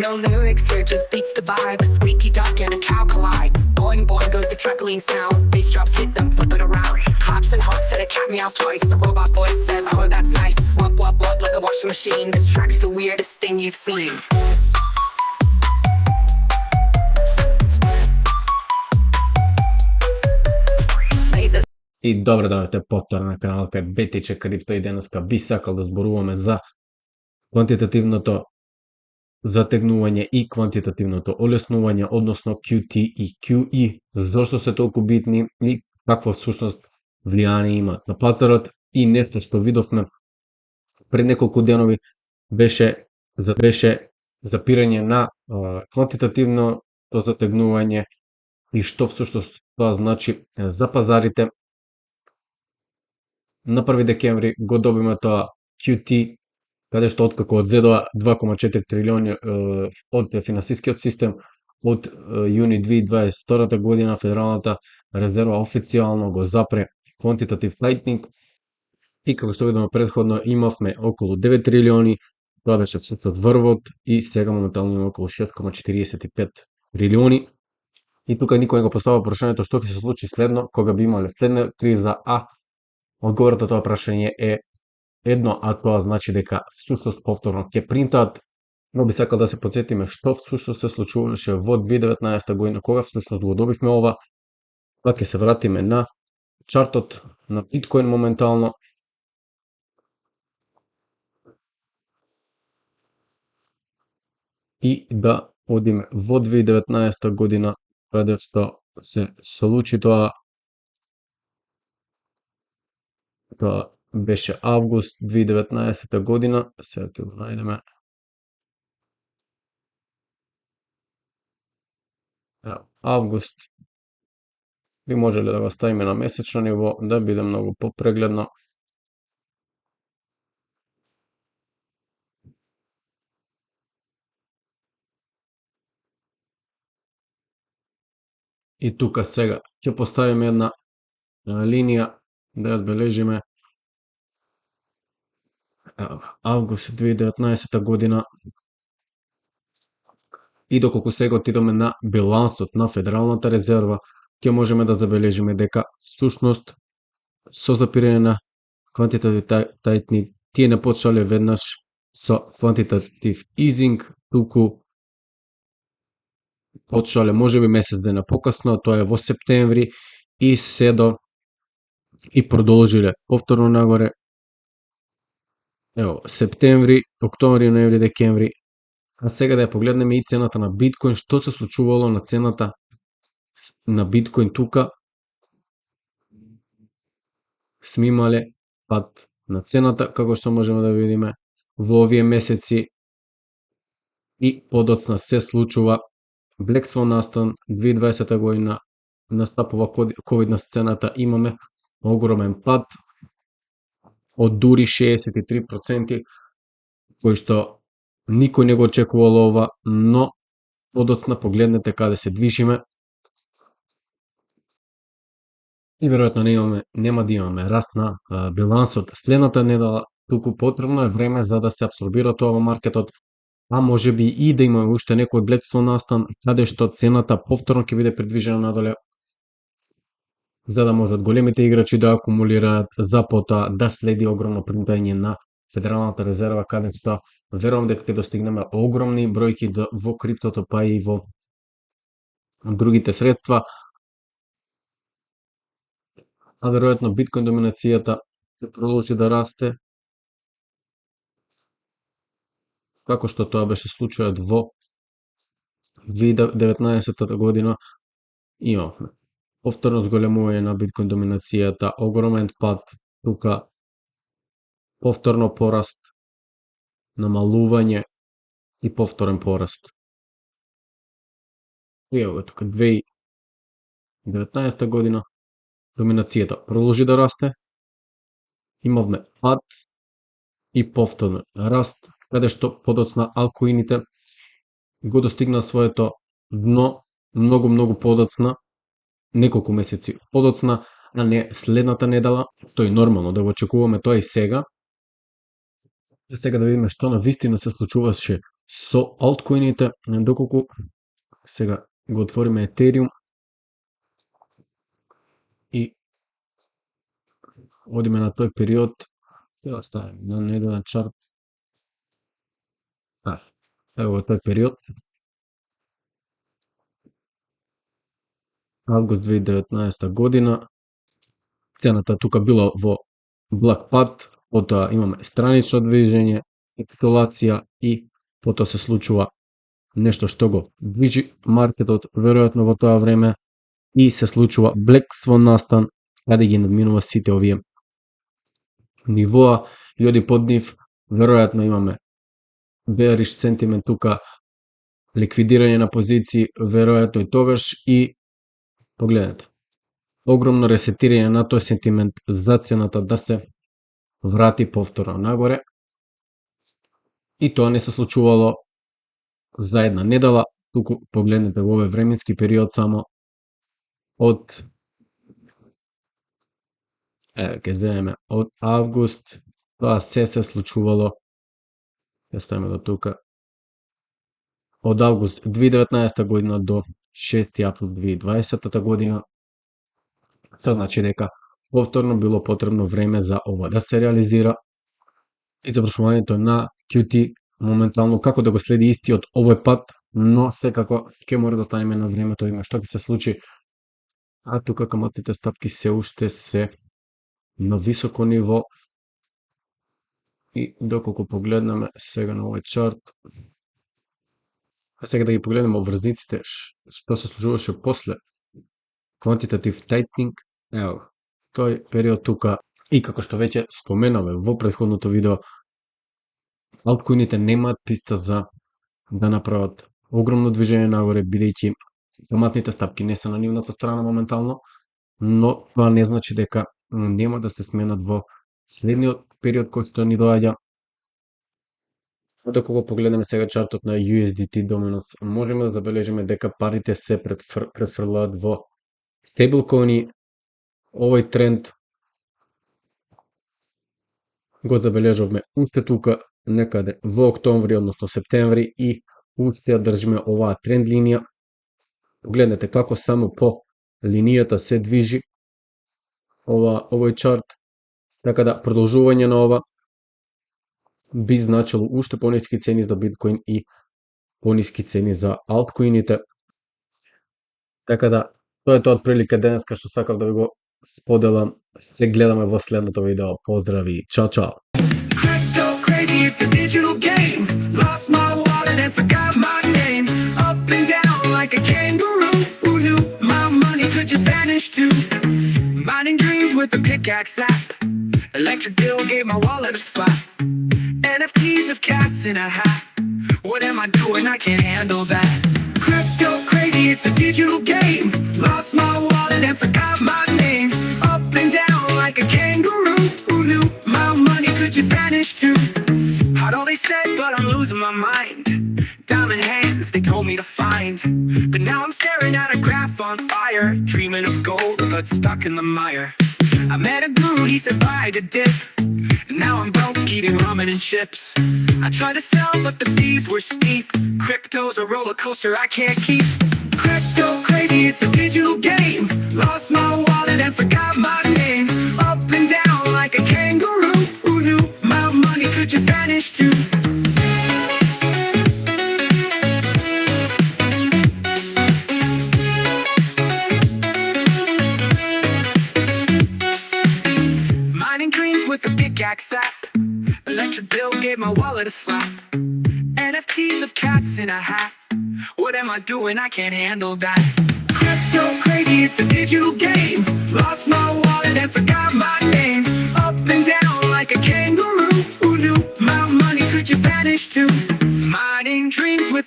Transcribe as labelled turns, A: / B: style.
A: No lyrics here, just beats to vibe. A squeaky duck and a cow collide. Boing boing goes the trampoline sound. Bass drops hit them, flip it around. Hops and honks and a cat meows twice. The robot voice says, oh that's nice. Wub wub wub like a washing machine. This track's the weirdest thing you've seen.
B: И добро дојдовте повторно на каналот кај BTC Крипто и денеска би сакал да зборуваме за квантитативното затегнување и квантитативното олеснување, односно QT и QE, зошто се толку битни и какво всушност влијание имаат на пазарот. И нешто што видовме пред неколку денови беше запирање на квантитативното затегнување и што всушност тоа значи за пазарите. На 1 декември го добиме тоа QT, каде што откако одзедува 2,4 трилиони од финансискиот систем, од јуни 2022 година Федералната резерва официјално го запре quantitative tightening и како што видовме предходно имавме околу 9 трилиони, тоа беше всушност врвот и сега моментално има околу 6,45 трилиони. И тука никој не го поставува прашањето што ќе се случи следно, кога би имале следна криза, одговорот на тоа прашање е едно, а тоа значи дека всушност повторно ќе принтаат. Но би сакал да се потсетиме што всушност се случуваше во 2019 година, кога всушност го добивме ова. Па ќе се вратиме на чартот на биткоин моментално. И да одиме во 2019 година, каде што се случи тоа. Тоа беше август 2019 година, сега ќе го најдеме. Август би можеле да го ставиме на месечно ниво, да биде многу попрегледно. И тука сега ќе поставиме една линија да ја одбележиме август 2019 година. И доколку сега отидеме на билансот на Федералната резерва, ќе можеме да забележиме дека всушност со запирање на quantitative tightening тие не почнале веднаш со quantitative easing, туку почнале можеби месец дена покасно, тоа е во септември, и и продолжиле повторно нагоре. Ево, септември, октомври, ноември, декември. А сега да ја погледнеме и цената на биткоин, што се случувало на цената на биткоин тука. Сме имале пат на цената, како што можеме да видиме во овие месеци, и подоцна се случува Black Swan настан 2020 година, настапува COVID на сцената, имаме огромен пат од дури 63%, кој што никој не го очекувал ова, но подоцна погледнете каде се движиме. И веројатно нема да имаме раст на билансот следната недела, туку потребно е време за да се апсорбира тоа во маркетот, а можеби и да имаме уште некој Black Swan настан, каде што цената повторно ќе биде придвижена надоле, за да можат големите играчи да акумулираат, за потоа да следи огромно принтање на Федералната резерва, каде што верувам дека ќе достигнеме огромни бројки во криптото, па и во другите средства. А веројатно биткоин доминацијата ќе продолжи да расте, како што тоа беше случајот во 2019 година. Имавме повторно зголемување на биткоин доминацијата, огромен пат тука, повторно пораст, намалување и повторен пораст. И ево тука 2019 година доминацијата продолжи да расте, имавме пат и повторно раст, каде што подоцна алткоините го достигна своето дно многу подоцна, неколку месеци подоцна, а не следната недела, што е нормално да го очекуваме тоа и сега. Сега да видиме што на вистина се случуваше со алткоините, доколку сега го отвориме Ethereum и одиме на тој период, ја ставим на неделен чарт. Ево го тој период. Август 2019 година. Цената тука била во благ пад, потоа имаме странично движење, капитулација и потоа се случува нешто што го движи маркетот веројатно во тоа време и се случува Black Swan настан, каде ги надминува сите овие нивоа и оди под нив, веројатно имаме bearish sentiment тука, ликвидирање на позиции, веројатно и тогаш и погледнете. Огромно ресетирање на тој сентимент за цената да се врати повторно нагоре. И тоа не се случувало за една недела, туку погледнете во овој временски период само од ќе земеме од август, тоа се случувало, ја ставиме до тука, од август 2019 година до 6 април 2020 година. Тоа значи дека повторно било потребно време за ова да се реализира и завршувањето на QT моментално како да го следи истиот овој пат, но секако ќе мора да станеме на времето, има што ќе се случи. А тука каматните стапки се уште се на високо ниво и доколку погледнеме сега на овој чарт, а сега да ги погледнеме врзниците што се случуваше после quantitative tightening, ево, тој период тука и како што веќе споменавме во претходното видео, алткоините немаат писта за да направат огромно движење нагоре, бидејќи каматните стапки не се на нивната страна моментално, но тоа не значи дека нема да се сменат во следниот период кој што ни доаѓа. Доколку погледнеме сега чартот на USDT Dominance, можеме да забележиме дека парите се префрлаат во стейблкоини. Овој тренд го забележавме уште тука некаде во октомври, односно септември, и уште ја држиме оваа тренд линија. Погледнете како само по линијата се движи овој чарт, така да продолжување на ова би значило уште пониски цени за биткоин и пониски цени за алткоините. Така да тоа е тоа отприлика денеска што сакав да ви го споделам. Се гледаме во следното видео. Поздрави, чао чао.
C: Crypto crazy, it's a digital game. Lost my wallet and forgot my name. Up and down like a kangaroo. Who knew my money could just vanish too? Mining dreams with a pickaxe app. Electric bill gave my wallet a slap. NFTs of cats in a hat. What am I doing? I can't handle that. Crypto crazy, it's a digital game. Lost my wallet and forgot my name. Up and down like a kangaroo. Who knew my money could just vanish too? Hard all they said, but I'm losing my mind. Diamond hands, they told me to find. But now I'm staring at a graph on fire. Dreaming of gold, but stuck in the mire. I met a guru, he said buy the dip. And now I'm broke, eating ramen and chips. I tried to sell, but the fees were steep. Crypto's a roller coaster I can't keep. Crypto crazy, it's a digital game. Lost my wallet and forgot my name. Up and down like a kangaroo. Who knew my money could just vanish too? Mining dreams with a pickaxe app. Electric bill gave my wallet a slap. NFTs of cats in a hat. What am I doing? I can't handle that. Crypto crazy, it's a digital game.